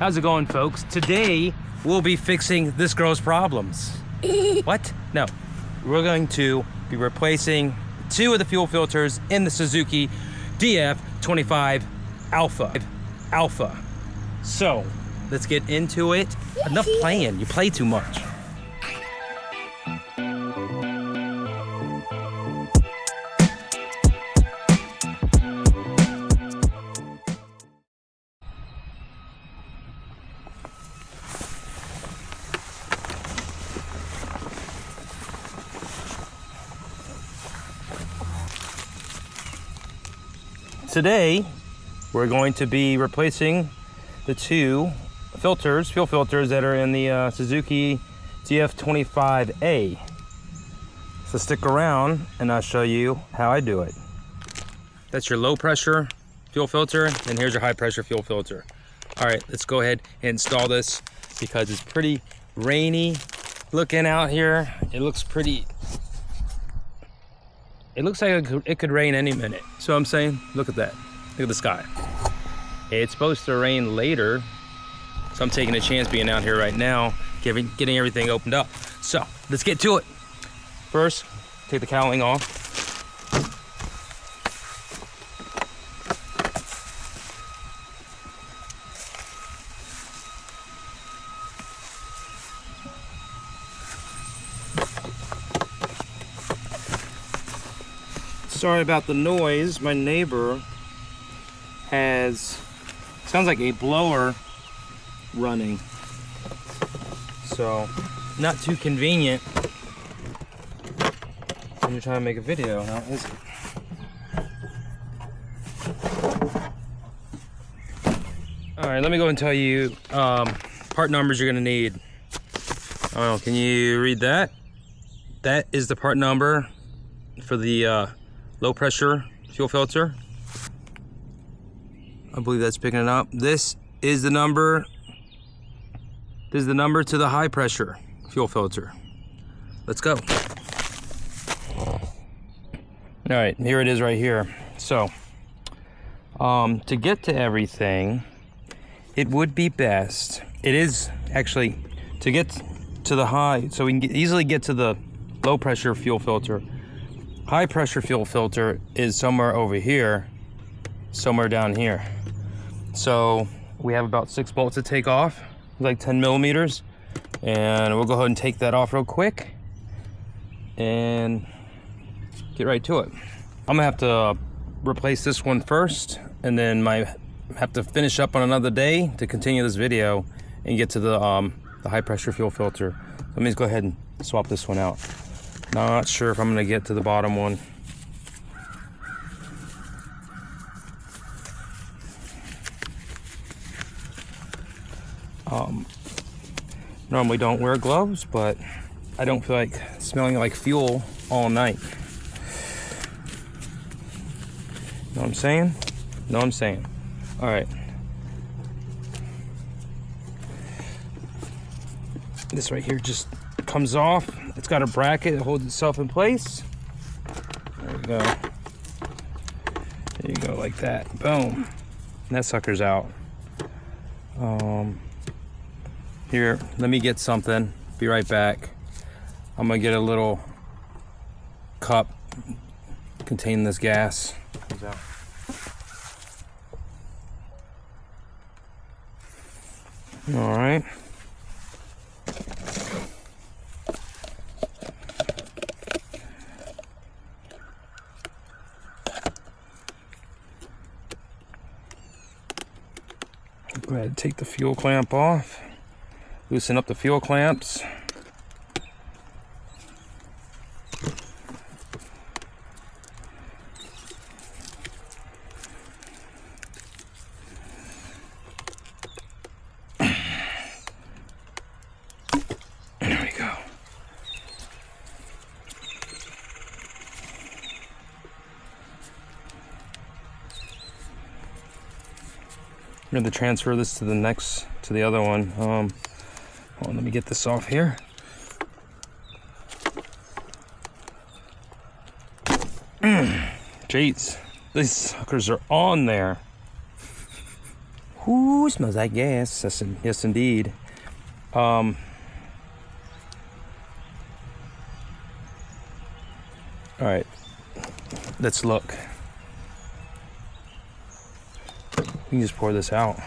How's it going, folks? Today, we'll be fixing this girl's problems. What? No. We're going to be replacing 2 of the fuel filters in the Suzuki DF25 Alpha. So, let's get into it. Enough playing. You play too much. Today, we're going to be replacing the 2 fuel filters that are in the Suzuki DF25A. So stick around and I'll show you how I do it. That's your low pressure fuel filter, and here's your high pressure fuel filter. All right, let's go ahead and install this because it's pretty rainy looking out here. It looks like it could rain any minute. So I'm saying, look at that. Look at the sky. It's supposed to rain later, so I'm taking a chance being out here right now, getting everything opened up. So let's get to it. First, take the cowling off. Sorry about the noise. My neighbor sounds like a blower running. So, not too convenient when you're trying to make a video, now is it? Alright, let me go and tell you part numbers you're gonna need. Oh, can you read that? That is the part number for the low pressure fuel filter. I believe that's picking it up. This is the number to the high pressure fuel filter. Let's go. All right, here it is right here. So, to get to everything, it would be best, it is actually, to get to the high, so we can easily get to the low pressure fuel filter. High pressure fuel filter is somewhere over here, somewhere down here. So we have about 6 bolts to take off, like 10 millimeters. And we'll go ahead and take that off real quick and get right to it. I'm gonna have to replace this one first, and then have to finish up on another day to continue this video and get to the high pressure fuel filter. Let me just go ahead and swap this one out. Not sure if I'm gonna get to the bottom one. Normally don't wear gloves, but I don't feel like smelling like fuel all night. Know what I'm saying? Know what I'm saying? All right. This right here just comes off. It's got a bracket that holds itself in place. There we go. There you go, like that. Boom. And that sucker's out. Here, let me get something. Be right back. I'm gonna get a little cup containing this gas. Comes out. All right. Go ahead and take the fuel clamp off. Loosen up the fuel clamps. There we go. I'm going to transfer this to the other one. Hold on, let me get this off here. Jeez, these suckers are on there. Ooh, smells like gas. Yes, indeed. All right, let's look. You can just pour this out.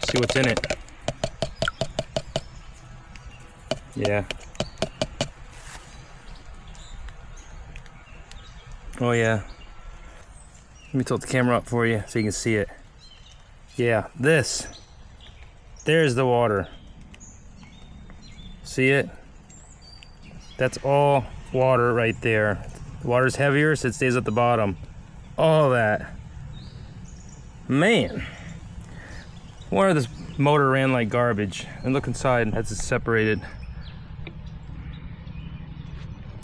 See what's in it. Yeah. Oh yeah. Let me tilt the camera up for you so you can see it. Yeah, this. There's the water. See it? That's all water right there. The water's heavier, so it stays at the bottom. All that. Man. Wonder if this motor ran like garbage. And look inside, that's it separated.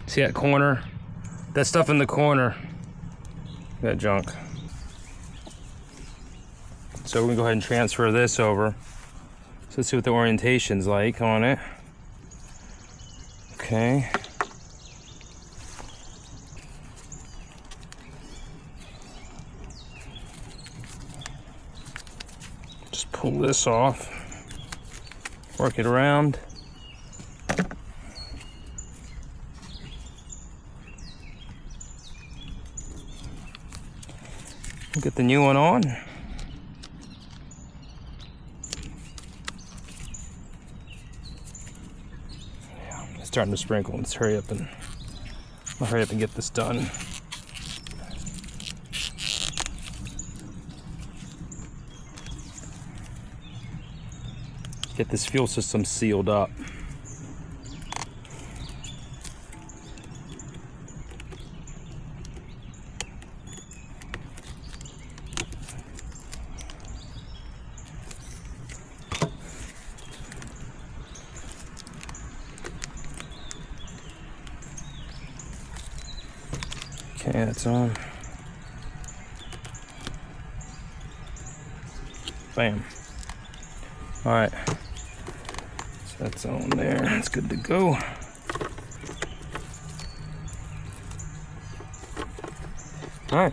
See that corner? That stuff in the corner. That junk. So we're gonna go ahead and transfer this over. So let's see what the orientation's like on it. Okay. Just pull this off. Work it around. Get the new one on. Yeah, it's starting to sprinkle. Let's hurry up and get this done. Get this fuel system sealed up. Okay, that's on. Bam. All right. So that's on there. That's good to go. All right.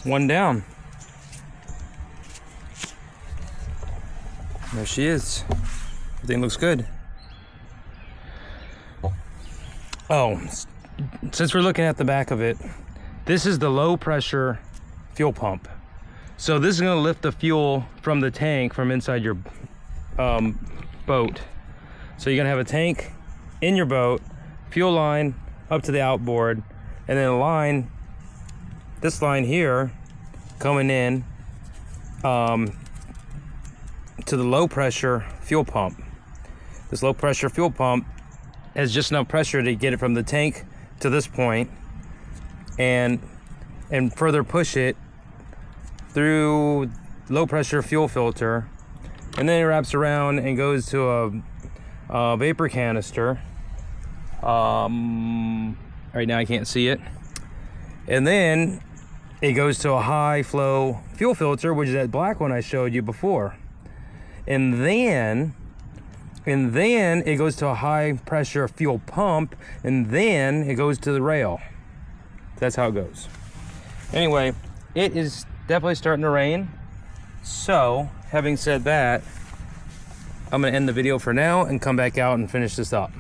One down. There she is. Everything looks good. Oh, since we're looking at the back of it, this is the low pressure fuel pump. So this is gonna lift the fuel from the tank from inside your boat. So you're gonna have a tank in your boat, fuel line up to the outboard, and then a line, this line here, coming in to the low pressure fuel pump. This low pressure fuel pump has just enough pressure to get it from the tank to this point and further push it through low pressure fuel filter, and then it wraps around and goes to a vapor canister. Right now I can't see it. And then it goes to a high flow fuel filter, which is that black one I showed you before. And then it goes to a high pressure fuel pump, and then it goes to the rail. That's how it goes. Anyway, it is definitely starting to rain. So, having said that, I'm gonna end the video for now and come back out and finish this up.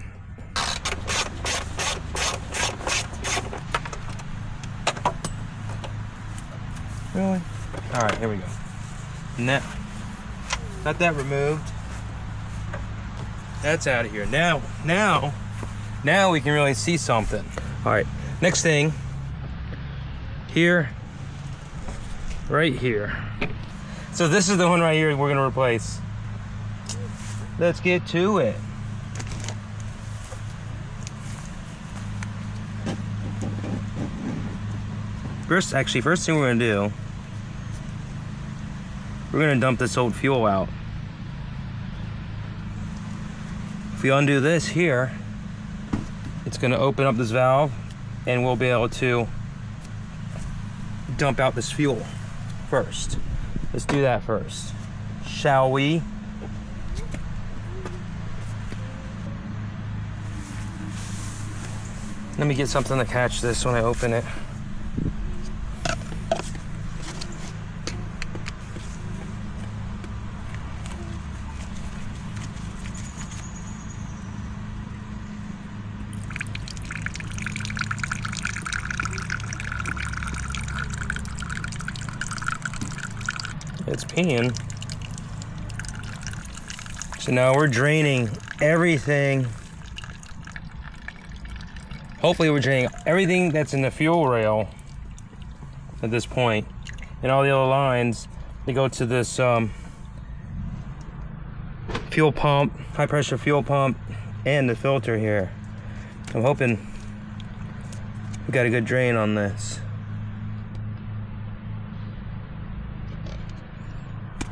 Really? All right, here we go. Now, got that removed. That's out of here. Now we can really see something. All right, next thing, here, right here. So this is the one right here we're gonna replace. Let's get to it. First thing we're gonna do, we're gonna dump this old fuel out. If we undo this here, it's gonna open up this valve and we'll be able to dump out this fuel first. Let's do that first, shall we? Let me get something to catch this when I open it. It's peeing. So now we're draining everything. Hopefully we're draining everything that's in the fuel rail at this point. And all the other lines, they go to this fuel pump, high pressure fuel pump, and the filter here. I'm hoping we got a good drain on this.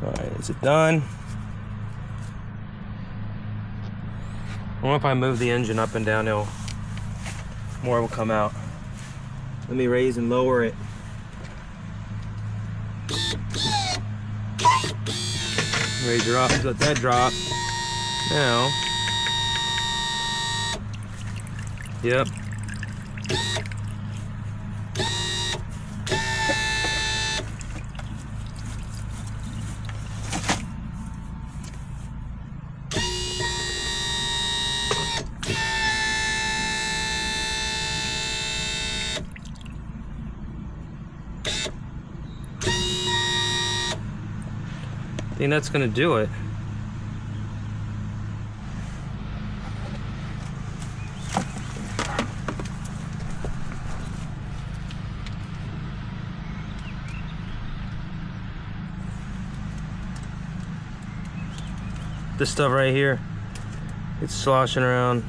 All right, is it done? I wonder if I move the engine up and down, more will come out. Let me raise and lower it. Raise her up, let that drop. Now, yep. I think that's gonna do it. This stuff right here, it's sloshing around.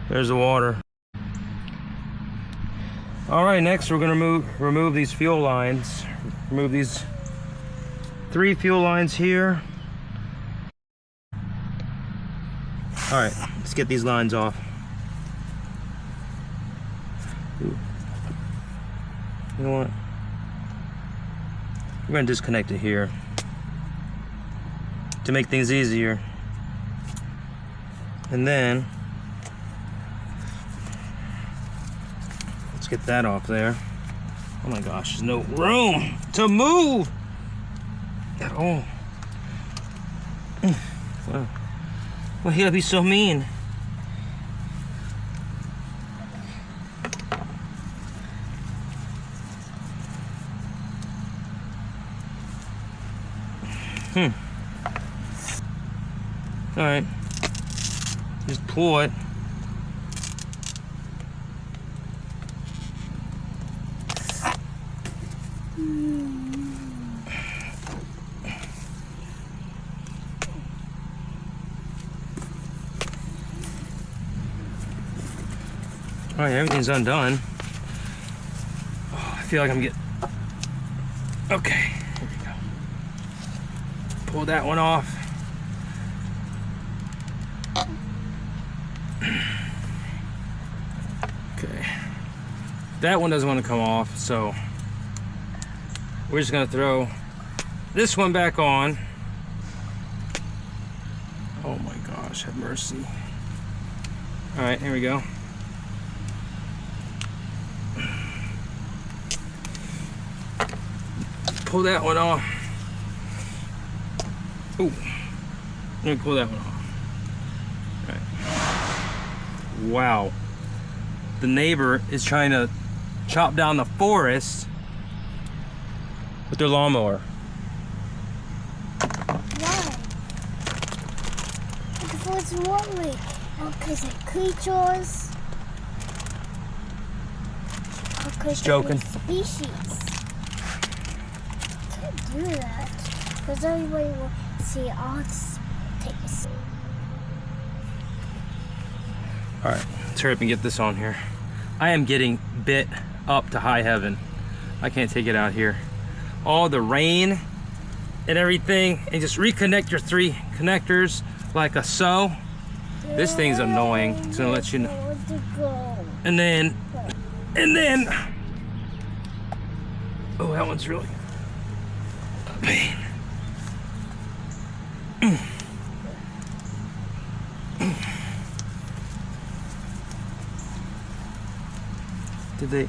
There's the water. All right, next we're gonna remove these fuel lines. Remove these 3 fuel lines here. All right, let's get these lines off. Ooh. You know what? We're gonna disconnect it here to make things easier. And then, let's get that off there. Oh my gosh, there's no room to move at all. Wow. Well, he gotta be so mean. All right, just pull it. All right, everything's undone. Oh, I feel like I'm getting... Okay, here we go. Pull that one off. Okay. That one doesn't want to come off, so we're just gonna throw this one back on. Oh my gosh, have mercy. All right, here we go. Pull that one off. Ooh, let me pull that one off. All right. Wow. The neighbor is trying to chop down the forest with their lawnmower. Why? Because what way? Because of creatures. Because joking. Species. Can't do that. Because everybody will see all the taste. All right, let's hurry up and get this on here. I am getting bit up to high heaven. I can't take it out here. All the rain and everything, and just reconnect your 3 connectors like a so. This thing's annoying. It's gonna let you know. And then, oh, that one's really a pain. Did they?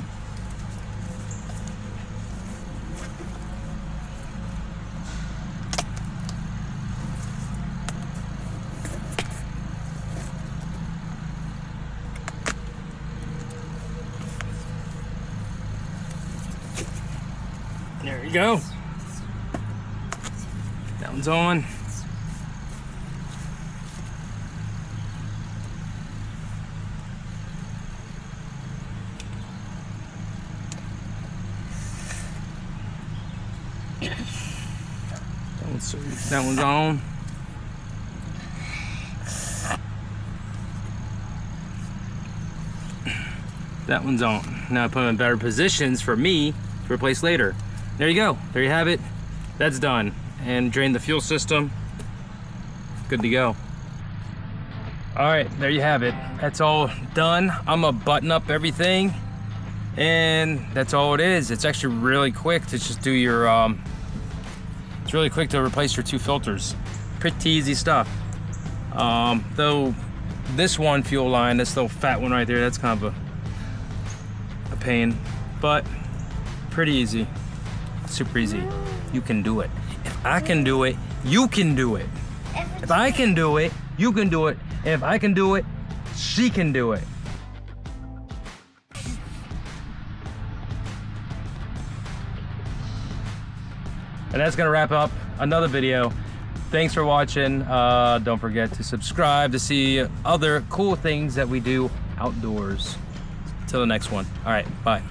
There you go. That one's on. That one's on. That one's on. Now I put them in better positions for me to replace later. There you go. There you have it. That's done. And drain the fuel system. Good to go. All right, there you have it. That's all done. I'm gonna button up everything, and that's all it is. It's actually really quick to just do your it's really quick to replace your 2 filters. Pretty easy stuff. Though this one fuel line, this little fat one right there, that's kind of a pain, but pretty easy. Super easy. You can do it. If I can do it, you can do it. If I can do it, you can do it. And if I can do it, she can do it. And that's gonna wrap up another video. Thanks for watching. Don't forget to subscribe to see other cool things that we do outdoors. Till the next one. All right, bye.